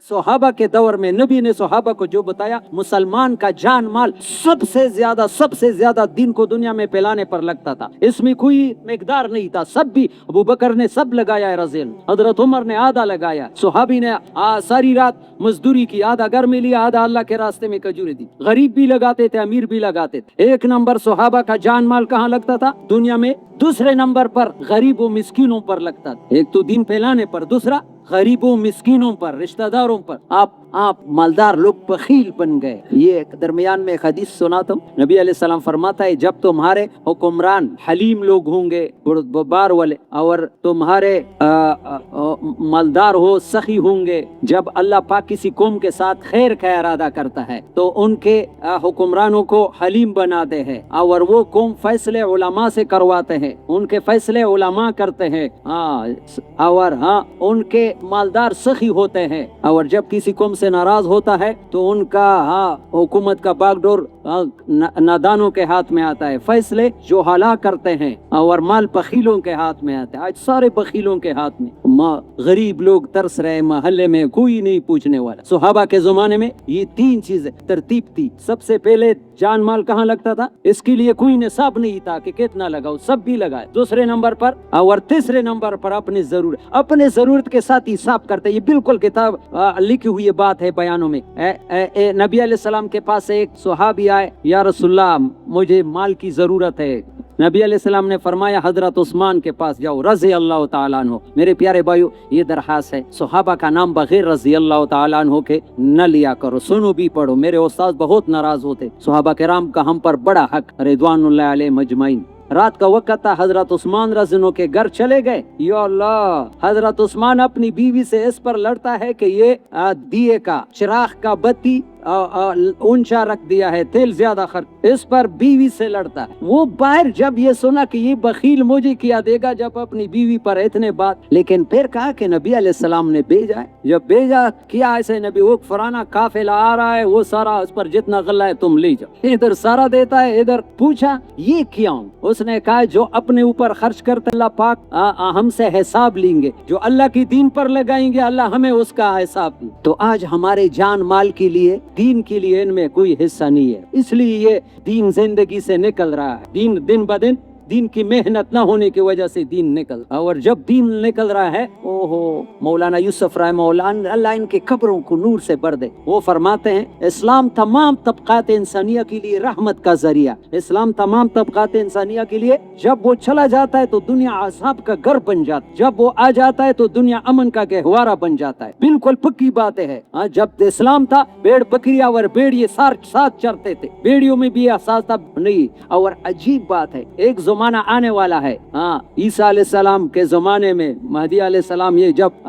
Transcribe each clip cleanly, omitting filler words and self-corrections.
صحابہ کے دور میں نبی نے صحابہ کو جو بتایا، مسلمان کا جان مال سب سے زیادہ دین کو دنیا میں پھیلانے پر لگتا تھا، اس میں کوئی مقدار نہیں تھا، سب بھی ابو بکر نے سب لگایا ہے رضی اللہ، حضرت عمر نے آدھا لگایا، صحابی نے ساری رات مزدوری کی، آدھا گھر میں لیا، آدھا اللہ کے راستے میں کھجوریں دی، غریب بھی لگاتے تھے، امیر بھی لگاتے تھے۔ ایک نمبر صحابہ کا جان مال کہاں لگتا تھا؟ دنیا میں۔ دوسرے نمبر پر غریب و مسکینوں پر لگتا تھا، ایک تو دین پھیلانے پر، دوسرا غریبوں مسکینوں پر، رشتہ داروں پر۔ آپ مالدار لوگ بخیل بن گئے۔ یہ درمیان میں ایک حدیث سناتا ہوں، نبی علیہ السلام فرماتا ہے جب تمہارے حکمران حلیم لوگ ہوں گے، بار والے، اور تمہارے مالدار ہو، سخی ہوں گے، جب اللہ پاک کسی قوم کے ساتھ خیر کا ارادہ کرتا ہے تو ان کے حکمرانوں کو حلیم بناتے ہیں، اور وہ قوم فیصلے علماء سے کرواتے ہیں، ان کے فیصلے علماء کرتے ہیں، اور ان کے مالدار سخی ہوتے ہیں، اور جب کسی قوم سے ناراض ہوتا ہے تو ان کا حکومت کا باغ ڈور نادانوں کے ہاتھ میں آتا ہے، فیصلے جو حالا کرتے ہیں، اور مال بخیلوں کے ہاتھ میں آتا ہے۔ آج سارے بخیلوں کے ہاتھ میں، غریب لوگ ترس رہے، محلے میں کوئی نہیں پوچھنے والا۔ صحابہ کے زمانے میں یہ تین چیزیں ترتیب تھی۔ سب سے پہلے جان مال کہاں لگتا تھا؟ اس کے لیے کوئی نصاب نہیں تھا کہ کتنا لگاؤ، سب بھی لگائے۔ دوسرے نمبر پر اور تیسرے نمبر پر اپنے ضرورت کے ساتھ حساب کرتے۔ یہ بالکل کتاب لکھی ہوئی بات ہے بیانوں میں۔ نبی علیہ السلام کے پاس ایک صحابی آئے، یا رسول اللہ مجھے مال کی ضرورت ہے۔ نبی علیہ السلام نے فرمایا حضرت عثمان کے پاس جاؤ رضی اللہ تعالیٰ عنہ۔ میرے پیارے بھائیو، یہ درخواست ہے، صحابہ کا نام بغیر رضی اللہ تعالیٰ عنہ کے نہ لیا کرو، سنو بھی پڑھو، میرے استاد بہت ناراض ہوتے۔ صحابہ کرام کا ہم پر بڑا حق، رضوان اللہ علیہ مجمعین۔ رات کا وقت تھا، حضرت عثمان رضی اللہ عنہ کے گھر چلے گئے۔ یا اللہ، حضرت عثمان اپنی بیوی سے اس پر لڑتا ہے کہ یہ دیے کا چراغ کا بتی اونچا رکھ دیا ہے، تیل زیادہ خرچ، اس پر بیوی سے لڑتا ہے۔ وہ باہر جب یہ سنا کہ یہ بخیل مجھے کیا دے گا، جب اپنی بیوی پر اتنے بات، لیکن پھر کہا کہ نبی علیہ السلام نے بھیجا ہے، جب بھیجا کیا ایسے نبی، وہ فلانا قافلہ آ رہا ہے، وہ سارا اس پر جتنا غلہ ہے تم لے جاؤ، ادھر سارا دیتا ہے، ادھر پوچھا یہ کیوں؟ اس نے کہا جو اپنے اوپر خرچ کرتے اللہ پاک ہم سے حساب لیں گے، جو اللہ کی دین پر لگائیں گے اللہ ہمیں اس کا حساب دیں۔ تو آج ہمارے جان مال کے لیے، دین کے لیے ان میں کوئی حصہ نہیں ہے، اس لیے یہ دین زندگی سے نکل رہا ہے۔ دن بدن دین کی محنت نہ ہونے کی وجہ سے دین نکل، اور جب دین نکل رہا ہے، مولانا یوسف رحمہ اللہ، اللہ ان کے قبروں کو نور سے بھر دے، وہ فرماتے ہیں اسلام تمام طبقات انسانیہ کے لیے رحمت کا ذریعہ، اسلام تمام طبقات انسانیہ کے لیے، جب وہ چلا جاتا ہے تو دنیا عذاب کا گھر بن جاتا ہے، جب وہ آ جاتا ہے تو دنیا امن کا گہوارہ بن جاتا ہے۔ بالکل پکی بات ہے۔ جب اسلام تھا، بھیڑ بکریاں اور بھیڑیے ساتھ چرتے تھے، بھیڑیوں میں بھی احساس تھا نہیں۔ اور عجیب بات ہے، ایک زمانہ آنے والا ہے، عیسیٰ علیہ السلام کے زمانے میں، مہدی علیہ السلام، یہ جب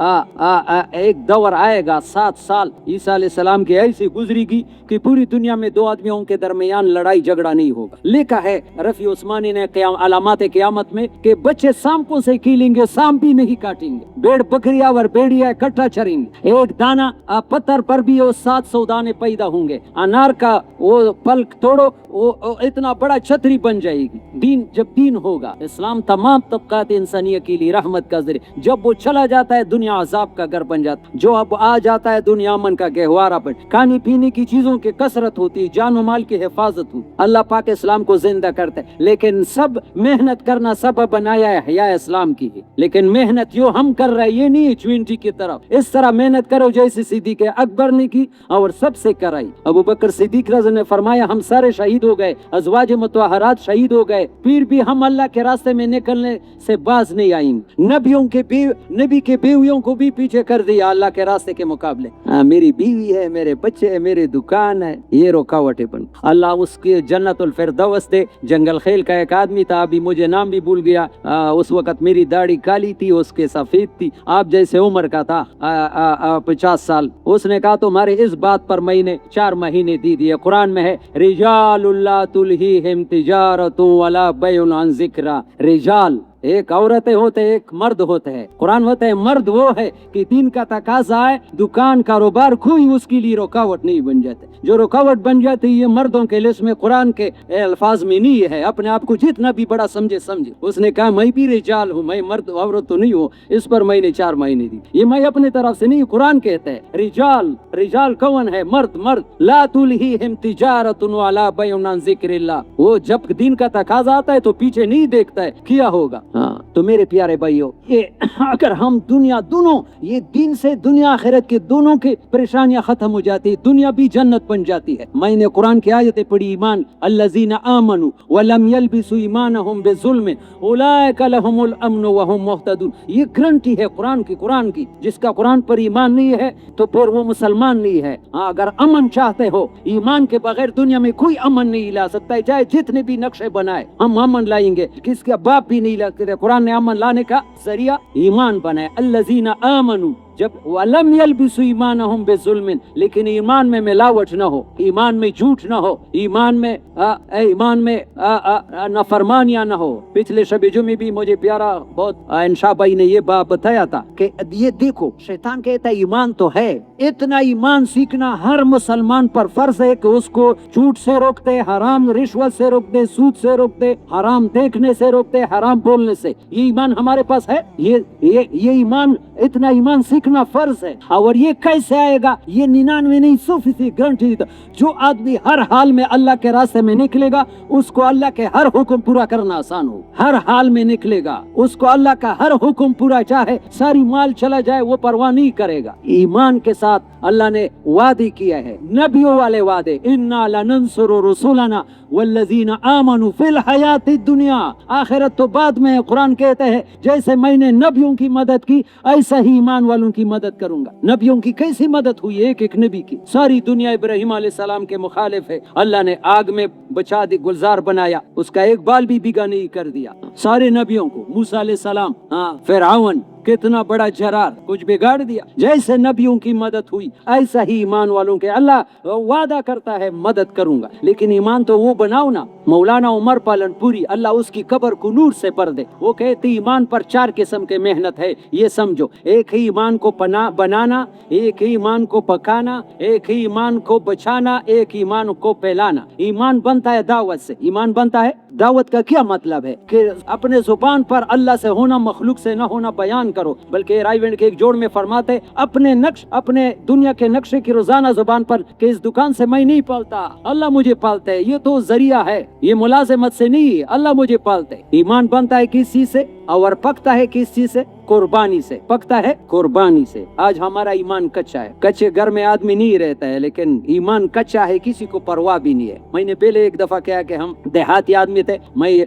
ایک دور آئے گا، 7 سال عیسیٰ علیہ السلام کی ایسی گزری گی کہ پوری دنیا میں 2 آدمیوں کے درمیان لڑائی جھگڑا نہیں ہوگا۔ لکھا ہے رفیع عثمانی نے علامات قیامت میں کہ بچے سانپوں سے کھیلیں گے، سانپ بھی نہیں کاٹیں گے، بھیڑ بکریاں اور بھیڑیاں اکٹھا چریں گے، ایک دانہ پتھر پر بھی وہ 700 دانے پیدا ہوں گے، انار کا وہ پلک توڑو، وہ اتنا بڑا چھتری بن جائے گی۔ جب دین ہوگا، اسلام تمام طبقات انسانیہ کے لیے رحمت کا ذریعہ، جب وہ چلا جاتا ہے دنیا عذاب کا گھر بن جاتا ہے، جو اب آ جاتا ہے دنیا امن کا گہوارہ بن، کھانے پینے کی چیزوں کی کثرت ہوتی ہے، جان و مال کی حفاظت ہوتی، اللہ پاک اسلام کو زندہ کرتا ہے، لیکن سب محنت کرنا سبب بنایا ہے حیا اسلام کی ہے، لیکن محنت جو ہم کر رہے ہیں یہ نہیں 20 کی طرف، اس طرح محنت کرو جیسے صدیق اکبر نے کی اور سب سے کرائی۔ ابو بکر صدیق رضی اللہ عنہ نے فرمایا ہم سارے شہید ہو گئے، ازواج مطہرات شہید ہو گئے، پھر بھی ہم اللہ کے راستے میں نکلنے سے باز نہیں آئیں گے، نبی کے بیویوں کو بھی پیچھے کر دیا اللہ کے راستے کے مقابلے، میری بیوی ہے، میرے بچے ہے، میری دکان ہے، یہ رکاوٹیں بن، اللہ اس کی جنت الفردوس دے۔ جنگل خیل کا ایک آدمی تھا، ابھی مجھے نام بھی بھول گیا، اس وقت میری داڑھی کالی تھی، اس کے سفید تھی، آپ جیسے عمر کا تھا، 50 سال۔ اس نے کہا تمہارے اس بات پر میں نے 4 مہینے دی دیے، قرآن میں ہے رجال اللہ تلہیہم تجارت ولا بیع عن ذکر، رجال ایک عورتیں ہوتے ایک مرد ہوتے ہیں. قرآن ہوتا ہے مرد وہ ہے کہ دین کا تقاضا ہے, دکان کاروبار کوئی اس کے لیے رکاوٹ نہیں بن جاتے. جو رکاوٹ بن جاتی یہ مردوں کے لیے, اس میں قرآن کے الفاظ میں نہیں ہے. اپنے آپ کو جتنا بھی بڑا سمجھے. اس نے کہا میں بھی رجال ہوں, میں مرد عورت تو نہیں ہوں. اس پر میں نے 4 مہینے دی. یہ میں اپنے طرف سے نہیں, قرآن کہتا ہے رجال کون ہے؟ مرد. لا تلہیہم تجارت ولا بیع عن ذکر اللہ. وہ جب دین کا تقاضا آتا ہے تو پیچھے نہیں دیکھتا ہے کیا ہوگا. تو میرے پیارے بھائیو, یہ اگر ہم دنیا دونوں, یہ دین سے دنیا آخرت کے دونوں کی پریشانیاں ختم ہو جاتی, دنیا بھی جنت بن جاتی ہے. میں نے قرآن کی آیتیں پڑھی, ایمان الذین آمنوا ولم یلبسوا ایمانہم بظلم اولئک لہم الامن وہم مہتدون. یہ گارنٹی ہے قرآن کی. جس کا قرآن پر ایمان نہیں ہے تو پھر وہ مسلمان نہیں ہے. اگر امن چاہتے ہو, ایمان کے بغیر دنیا میں کوئی امن نہیں لا سکتا ہے. چاہے جتنے بھی نقشے بنائے ہم امن لائیں گے, کس کا باپ بھی نہیں لا سکتے. قرآن نے امن لانے کا ذریعہ ایمان بنائے. الذین آمنوا, جب ولم یلبسوا ایمانہم بظلم, لیکن ایمان میں ملاوٹ نہ ہو, ایمان میں جھوٹ نہ ہو, ایمان میں نافرمانیاں نہ ہو. پچھلے شب جمعے بھی مجھے پیارا بہت انشاء بھائی نے یہ بات بتایا تھا کہ یہ دیکھو شیطان کہتا ہے ایمان تو ہے, اتنا ایمان سیکھنا ہر مسلمان پر فرض ہے کہ اس کو جھوٹ سے روک دے, حرام رشوت سے روک دے, سود سے روک دے, حرام دیکھنے سے روک دے, حرام بولنے سے. یہ ایمان ہمارے پاس ہے. یہ ایمان, اتنا ایمان سیکھنا فرض ہے. اور یہ کیسے آئے گا؟ یہ 99 نہیں 100% گارنٹی دیتا. جو آدمی ہر حال میں اللہ کے راستے میں نکلے گا اس کو اللہ کے ہر حکم پورا کرنا آسان ہو. ہر حال میں نکلے گا اس کو اللہ کا ہر حکم پورا, چاہے ساری مال چلا جائے وہ پرواہ نہیں کرے گا. ایمان کے ساتھ اللہ نے وعدے کیا ہے, نبیوں والے وعدے, انا لننصر رسولنا والذین آمنوا فی الحیات الدنیا. آخرت تو بعد میں. قرآن کہتے ہیں جیسے میں نے نبیوں کی مدد کی ایسا ہی ایمان والوں کی مدد کروں گا. نبیوں کی کیسی مدد ہوئی؟ ایک نبی کی. ساری دنیا ابراہیم علیہ السلام کے مخالف ہے, اللہ نے آگ میں بچا دی, گلزار بنایا, اس کا ایک بال بھی بگا نہیں کر دیا. سارے نبیوں کو, موسیٰ علیہ السلام, فرعون کتنا بڑا جرار, کچھ بگاڑ دیا. جیسے نبیوں کی مدد ہوئی ایسا ہی ایمان والوں کے اللہ وعدہ کرتا ہے مدد کروں گا. لیکن ایمان تو وہ بناؤ نا. مولانا عمر پالن پوری, اللہ اس کی قبر کو نور سے بھر دے, وہ کہتے ایمان پر 4 قسم کے محنت ہے. یہ سمجھو, ایک ہی ایمان کو بنانا, ایک ہی ایمان کو پکانا, ایک ہی ایمان کو بچانا, ایک ایمان کو پھیلانا. ایمان بنتا ہے دعوت سے. ایمان بنتا ہے دعوت کا کیا مطلب ہے کہ اپنے زبان پر اللہ سے ہونا, مخلوق سے نہ ہونا بیان کرو. بلکہ رائیونڈ کے ایک جوڑ میں فرماتے اپنے دنیا کے نقشے کی روزانہ زبان پر کہ اس دکان سے میں نہیں پالتا, اللہ مجھے پالتا ہے. یہ تو ذریعہ ہے, یہ ملازمت سے نہیں, اللہ مجھے پالتا ہے. ایمان بنتا ہے کس چیز سے اور پکتا ہے کس چیز سے؟ قربانی سے. پکتا ہے قربانی سے. آج ہمارا ایمان کچا ہے. کچے گھر میں آدمی نہیں رہتا ہے, لیکن ایمان کچا ہے, کسی کو پرواہ بھی نہیں ہے. میں نے پہلے ایک دفعہ کہا کہ ہم دیہاتی آدمی تھے.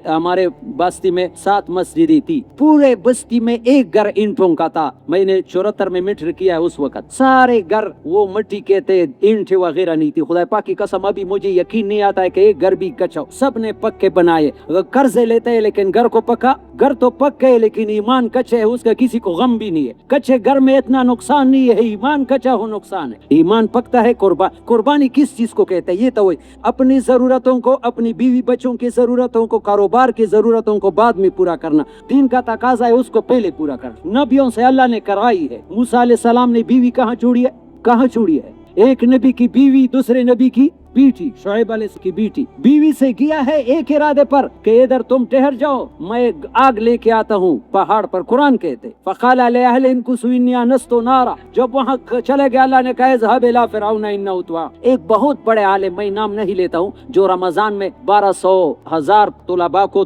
ہمارے بستی میں 7 مسجدیں تھی. پورے بستی میں ایک گھر اینٹوں کا تھا. میں نے 74 میں میٹر کیا ہے اس وقت. سارے گھر وہ مٹی کے تھے, اینٹ وغیرہ نہیں تھی. خدا پاک کی قسم ابھی مجھے یقین نہیں آتا ہے کہ ایک گھر بھی کچا ہو. سب نے پکے بنائے. قرضے لیتے ہیں لیکن گھر کو پکا. گھر تو پکے لیکن ایمان کچے ہے, اس کا کسی کو غم بھی نہیں ہے. کچے گھر میں اتنا نقصان نہیں ہے, ایمان کچا ہو نقصان ہے. ایمان پکتا ہے قربانی کس چیز کو کہتے ہیں؟ یہ تو اپنی ضرورتوں کو, اپنی بیوی بچوں کی ضرورتوں کو, کاروبار کی ضرورتوں کو بعد میں پورا کرنا. دین کا تقاضا ہے اس کو پہلے پورا کرنا. نبیوں سے اللہ نے کرائی ہے. موسیٰ علیہ السلام نے بیوی کہاں چھوڑی ہے؟ ایک نبی کی بیوی دوسرے نبی کی بیٹی, شعیب علیہ السلام کی بیٹی. بیوی سے گیا ہے ایک ارادے پر کہ ادھر تم ٹھہر جاؤ, میں آگ لے کے آتا ہوں پہاڑ پر. قرآن کہتے فقال لأهلهم كثوا إني آنست نارا. جب وہاں چلے گئے اللہ نے کہا اذهب إلى فرعون إنه طغى. ایک بہت بڑے عالم, میں نام نہیں لیتا ہوں, جو رمضان میں 1200,000 طلباء کو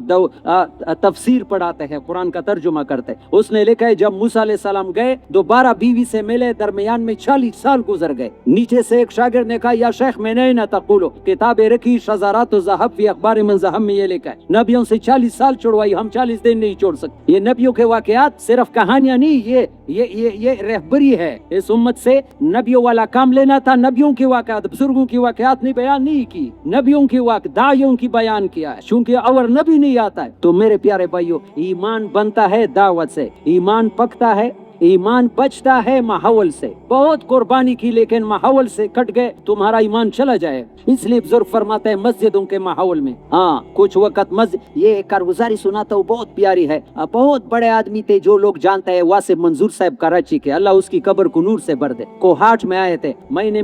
تفسیر پڑھاتے ہیں, قرآن کا ترجمہ کرتے. اس نے لکھا ہے جب موسیٰ علیہ السلام گئے دوبارہ بیوی سے ملے, درمیان میں 40 سال گزر گئے. نیچے سے ایک شاگرد نے کہا یا شیخ میں نہیں تقولو, کتاب رکھی شذرات و ذہب فی اخبار من ذہب میں یہ لکھا ہے نبیوں سے 40 سال چھوڑوائی, ہم 40 دن نہیں چھوڑ سکتے. یہ نبیوں کے واقعات صرف کہانیاں نہیں, یہ رہبری ہے اس امت سے. نبیوں والا کام لینا تھا. نبیوں کے واقعات, بزرگوں کی واقعات نہیں بیان نہیں کی, نبیوں کی داعیوں کی بیان کیا ہے, چونکہ اور نبی نہیں آتا ہے. تو میرے پیارے بھائیو, ایمان بنتا ہے دعوت سے, ایمان پکتا ہے ایمان بچتا ہے ماحول سے، بہت قربانی کی لیکن ماحول سے کٹ گئے تمہارا ایمان چلا جائے. اس لیے بزرگ فرماتے ہیں مسجدوں کے ماحول میں ہاں کچھ وقت مسجد، یہ کارگزاری سناتا ہوں بہت پیاری ہے. بہت بڑے آدمی تھے جو لوگ جانتے ہیں، واسف منظور صاحب کراچی کے، اللہ اس کی قبر کو نور سے بھر دے. کوہاٹ میں آئے تھے، میں نے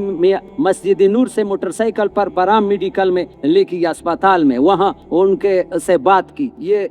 مسجد نور سے موٹر سائیکل پر برام میڈیکل میں لے کے اسپتال میں، وہاں ان کے سے بات کی. یہ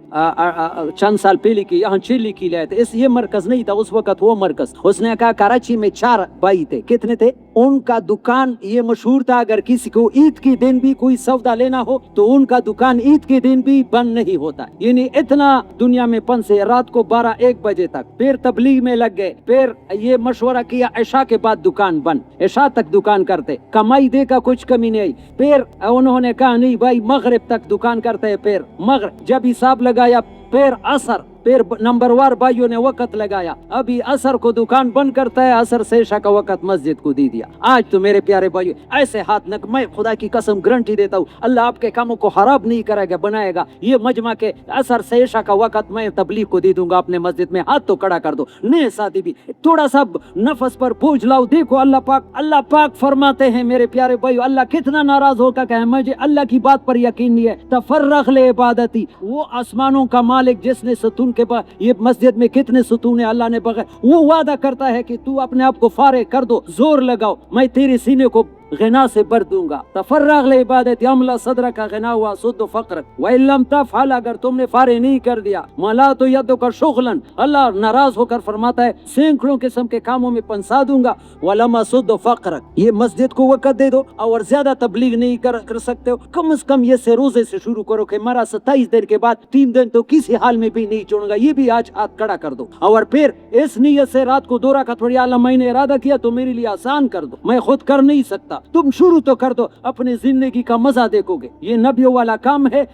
چند سال پہلے کی، یہاں چلی کی لائے تھے. یہ مرکز نہیں تھا اس وقت، وہ مرکز. اس نے کہا کراچی میں 4 بھائی تھے. کتنے تھے؟ ان کا دکان یہ مشہور تھا، اگر کسی کو عید کے دن بھی کوئی سودا لینا ہو تو ان کا دکان عید کے دن بھی بند نہیں ہوتا. یعنی اتنا دنیا میں پن سے رات کو 12-1 بجے تک. پھر تبلیغ میں لگ گئے، پھر یہ مشورہ کیا عشاء کے بعد دکان بند، عشاء تک دکان کرتے، کمائی دے کا کچھ کمی نہیں. پھر انہوں نے کہا نہیں بھائی مغرب تک دکان کرتے. پھر مغرب جب حساب لگایا، پھر عصر، پھر نمبر وار بھائیوں نے وقت لگایا، ابھی عصر کو دکان بند کرتا ہے، عصر سے عشاء کا وقت مسجد کو دے دیا. آج تو میرے پیارے بھائیو ایسے ہاتھ نک، میں خدا کی قسم گارنٹی دیتا ہوں اللہ آپ کے کاموں کو خراب نہیں کرے گا، بنائے گا. یہ مجمع کے عصر سے عشاء کا وقت میں تبلیغ کو دے دوں گا اپنے مسجد میں. ہاتھ تو کھڑا کر دو. نئے ساتھی بھی تھوڑا سا نفس پر بوجھ لاؤ. دیکھو اللہ پاک فرماتے ہیں میرے پیارے بھائیو، اللہ کتنا ناراض ہوگا کہ مجھے اللہ کی بات پر یقین نہیں ہے. تفرغ لعبادتی، وہ آسمانوں کا مالک جس نے ستون کے بعد یہ مسجد میں کتنے ستون ہیں اللہ نے بغیر، وہ وعدہ کرتا ہے کہ تو اپنے آپ کو فارغ کر دو، زور لگاؤ، میں تیرے سینے کو غنا سے بھر دوں گا. تفرغ لعبادت املا صدر کا غنا ہوا سد فقر وان لم تفعل، اگر تم نے فارغ نہیں کر دیا، ملا تو یدو کا شغلن، اللہ ناراض ہو کر فرماتا ہے سینکڑوں قسم کے کاموں میں پنسا دوں گا. ولما سد فقر، یہ مسجد کو وقت دے دو اور زیادہ تبلیغ نہیں کر سکتے ہو، کم از کم یہ سے روزے سے شروع کرو کہ مرا 27 دن کے بعد 3 دن تو کسی حال میں بھی نہیں چھوڑوں گا. یہ بھی آج ہاتھ کھڑا کر دو. اور پھر اس نیت سے رات کو 2 رکعت پڑھی، اللہ میں نے ارادہ کیا تو میرے لیے آسان کر دو، میں خود کر نہیں سکتا، تم شروع تو کر دو، اپنی زندگی کا مزہ دیکھو گے. یہ نبیوں والا کام ہے.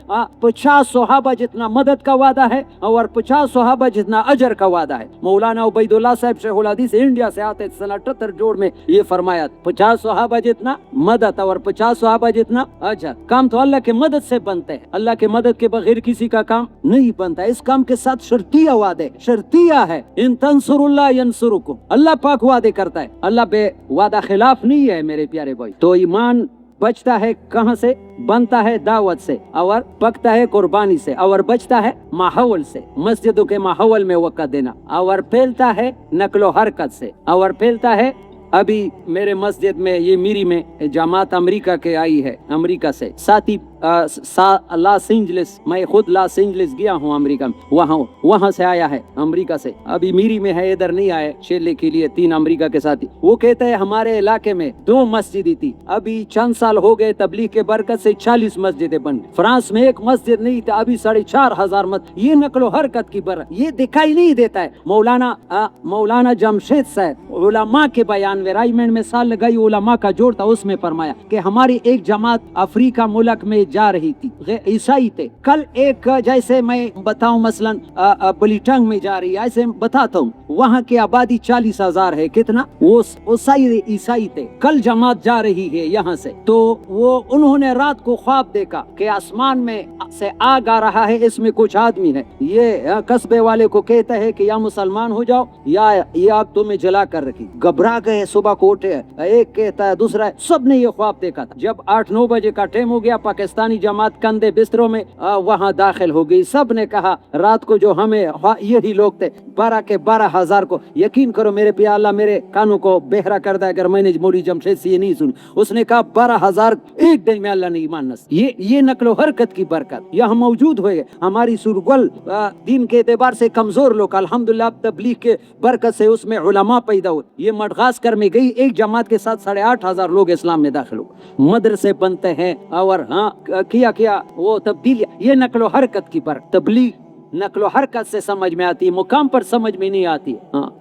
50 صحابہ جتنا مدد کا وعدہ ہے اور 50 صحابہ جتنا اجر کا وعدہ ہے. مولانا عبید اللہ صاحب شیخ الحدیث انڈیا سے آتے سنہ 78 جوڑ میں یہ فرمایا 50 صحابہ جتنا مدد اور 50 صحابہ جتنا اجر. کام تو اللہ کے مدد سے بنتے ہیں، اللہ کے مدد کے بغیر کسی کا کام نہیں بنتا. اس کام کے ساتھ شرطیہ وعدے، شرطیہ ہے ان تنصر اللہ ینصرکم، اللہ پاک وعدے کرتا ہے، اللہ بے وعدہ خلاف نہیں ہے میرے پیارے بھائی. تو ایمان بچتا ہے کہاں سے؟ بنتا ہے دعوت سے، اور پکتا ہے قربانی سے، اور بچتا ہے ماحول سے، مسجدوں کے ماحول میں وقت دینا، اور پھیلتا ہے نقل و حرکت سے، اور پھیلتا ہے. ابھی میرے مسجد میں یہ میری میں جماعت امریکہ کے آئی ہے، امریکہ سے ساتھی لاس اینجلس، میں خود لاس اینجلس گیا ہوں امریکہ میں، وہاں سے آیا ہے امریکہ سے. ابھی میری میں ہے، ادھر نہیں آئے چیلے کے لیے. 3 امریکہ کے ساتھی. وہ کہتے ہیں ہمارے علاقے میں 2 مسجدیں تھی، ابھی چند سال ہو گئے تبلیغ کے برکت سے 40 مسجدیں بن گئی. فرانس میں 1 مسجد نہیں تھا، ابھی 4,500 مسجد. یہ نقل و حرکت کی برکت، یہ دکھائی نہیں دیتا ہے. مولانا جمشید صاحب علماء کے بیان میں رائمنڈ میں سال لگائی، علماء کا جوڑ تھا، اس میں فرمایا کہ ہماری ایک جماعت افریقہ ملک میں جا رہی تھی، عیسائی تھے. کل ایک جیسے میں بتاؤں مثلا بلیٹنگ میں جا رہی ہے، ایسے بتاتا ہوں، وہاں کی آبادی 40,000 ہے. کتنا؟ وہ عیسائی تھے. کل جماعت جا رہی ہے یہاں سے، تو انہوں نے رات کو خواب دیکھا کہ آسمان میں سے آگ آ رہا ہے، اس میں کچھ آدمی ہے. یہ قصبے والے کو کہتا ہے کہ یا مسلمان ہو جاؤ یا یہ آگ تمہیں جلا کر رکھی. گھبرا گئے، صبح کو اٹھے، ایک کہتا ہے دوسرا ہے، سب نے یہ خواب دیکھا تھا. جب 8-9 بجے کا ٹائم ہو گیا، پاکستانی جماعت کندھے بستروں میں وہاں داخل ہو گئی. سب نے کہا رات کو جو ہمیں یہی لوگ تھے 12 کے 12,000 کو، یقین کرو میرے پیارے اللہ میرے کانوں کو بہرا کر دے اگر میں نے مولوی جمشید سے یہ نہیں سنی. اس نے کہا 12,000 ایک دن میں اللہ نے ایمان نصیب. یہ نقل و حرکت کی برکت یہاں موجود ہوئے. ہماری سورگل دین کے اعتبار سے کمزور لوگ الحمدللہ تبلیغ کے برکت سے اس میں علماء پیدا ہوئے. یہ مڈغاسکر میں گئی، ایک جماعت کے ساتھ 8,500 لوگ اسلام میں داخل ہوئے. مدرسے بنتے ہیں اور کیا وہ تبدیلی. یہ نقل و حرکت کی برکت. تبلیغ نقل و حرکت سے سمجھ میں آتی ہے، مقام پر سمجھ میں نہیں آتی.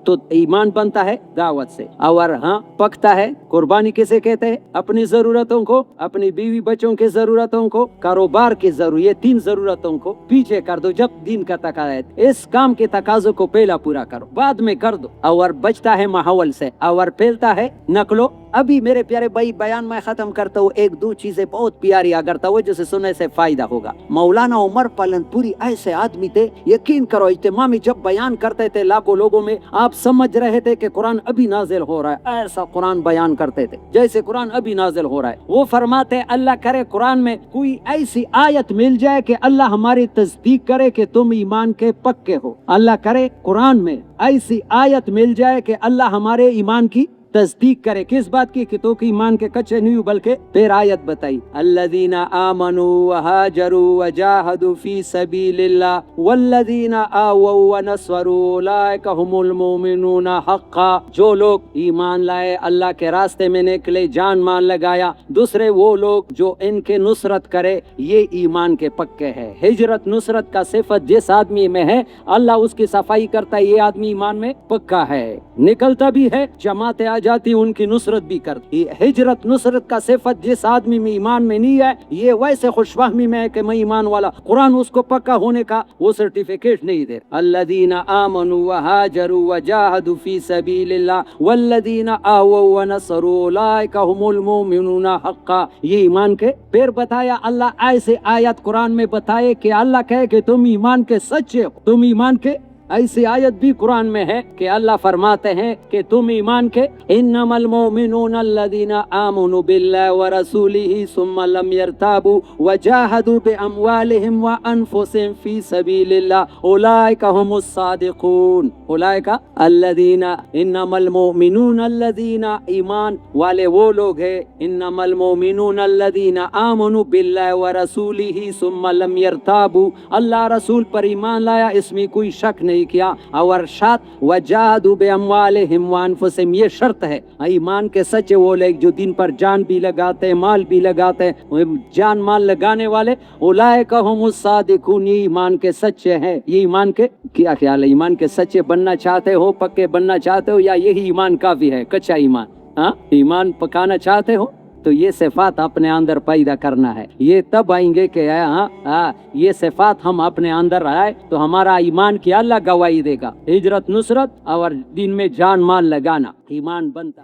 تو ایمان بنتا ہے دعوت سے، اور پکتا ہے قربانی کسے کہتے ہیں؟ اپنی ضرورتوں کو، اپنی بیوی بچوں کی ضرورتوں کو، کاروبار کی ضرورت، یہ 3 ضرورتوں کو پیچھے کر دو. جب دین کا تقاضا ہے اس کام کے تقاضوں کو پہلا پورا کرو، بعد میں کر دو. اور بچتا ہے ماحول سے، اور پھیلتا ہے نقل و ابھی میرے پیارے بھائی بیان میں ختم کرتا ہوں، ایک دو چیزیں بہت پیاری اگر تو جسے سننے سے فائدہ ہوگا۔ مولانا عمر پالن پوری ایسے آدمی تھے، یقین کرو اجتماع میں جب بیان کرتے تھے لاکھوں لوگوں میں، آپ سمجھ رہے تھے کہ قرآن ابھی نازل ہو رہا ہے، ایسا قرآن بیان کرتے تھے جیسے قرآن ابھی نازل ہو رہا ہے۔ وہ فرماتے اللہ کرے قرآن میں کوئی ایسی آیت مل جائے کہ اللہ ہماری تصدیق کرے کہ تم ایمان کے پکے ہو، اللہ کرے قرآن میں ایسی آیت مل جائے کہ اللہ ہمارے ایمان کی تصدیق کرے۔ کس بات کی؟ کہ تو کہ ایمان کے کچے نہیں ہو، بلکہ پھر آیت بتائی الذین آمنوا وہاجروا وجاہدوا فی سبیل اللہ والذین آووا ونصروا اولئک هم المؤمنون حقا۔ جو لوگ ایمان لائے، اللہ کے راستے میں نکلے، جان مال لگایا، دوسرے وہ لوگ جو ان کے نصرت کرے، یہ ایمان کے پکے ہے۔ ہجرت نصرت کا صفت جس آدمی میں ہے، اللہ اس کی صفائی کرتا ہے، یہ آدمی ایمان میں پکا ہے، نکلتا بھی ہے، جماعتیں جاتی ان کی نصرت بھی کرتی۔ ہجرت نصرت کا صفت جس آدمی میں ایمان میں نہیں ہے، یہ ویسے خوش فہمی میں ہے کہ میں ایمان والا، قرآن اس کو پکا ہونے کا وہ سرٹیفکیٹ نہیں دے۔ الذین آمنوا وہاجروا وجاہدوا فی سبیل اللہ والذین آووا ونصروا اولئک هم المؤمنون حقا، یہ ایمان کے۔ پھر بتایا اللہ ایسے آیت قرآن میں بتائے کہ اللہ کہے کہ تم ایمان کے سچے ہو، تم ایمان کے۔ ایسی آیت بھی قرآن میں ہے کہ اللہ فرماتے ہیں کہ تم ایمان کے انما المؤمنون الذین آمنوا باللہ ورسولہ ثم لم يرتابوا وجاہدوا باموالہم وانفسہم فی سبیل اللہ اولئک هم الصادقون۔ اولئک الذین، انما المؤمنون الذین، ایمان والے وہ لوگ ہیں، انما المؤمنون الذین آمنوا باللہ ورسولہ ثم لم يرتابوا، اللہ رسول پر ایمان لایا، اس میں کوئی شک نہیں کیا، اور شرط وجاہدوا باموالہم وانفسہم، یہ شرط ہے۔ ایمان کے سچے وہ لوگ جو دین پر جان بھی لگاتے ہیں، مال بھی لگاتے ہیں، جان مال لگانے والے، اولئک هم الصادقون، یہ ایمان کے سچے ہیں۔ یہ ایمان کے کیا خیال ہے؟ ایمان کے سچے بننا چاہتے ہو، پکے بننا چاہتے ہو، یا یہی ایمان کافی ہے، کچا ایمان؟ ہاں، ایمان پکانا چاہتے ہو تو یہ صفات اپنے اندر پیدا کرنا ہے۔ یہ تب آئیں گے کہ یہ صفات ہم اپنے اندر آئے تو ہمارا ایمان کی اللہ گواہی دے گا۔ ہجرت نصرت اور دین میں جان مال لگانا ایمان بنتا۔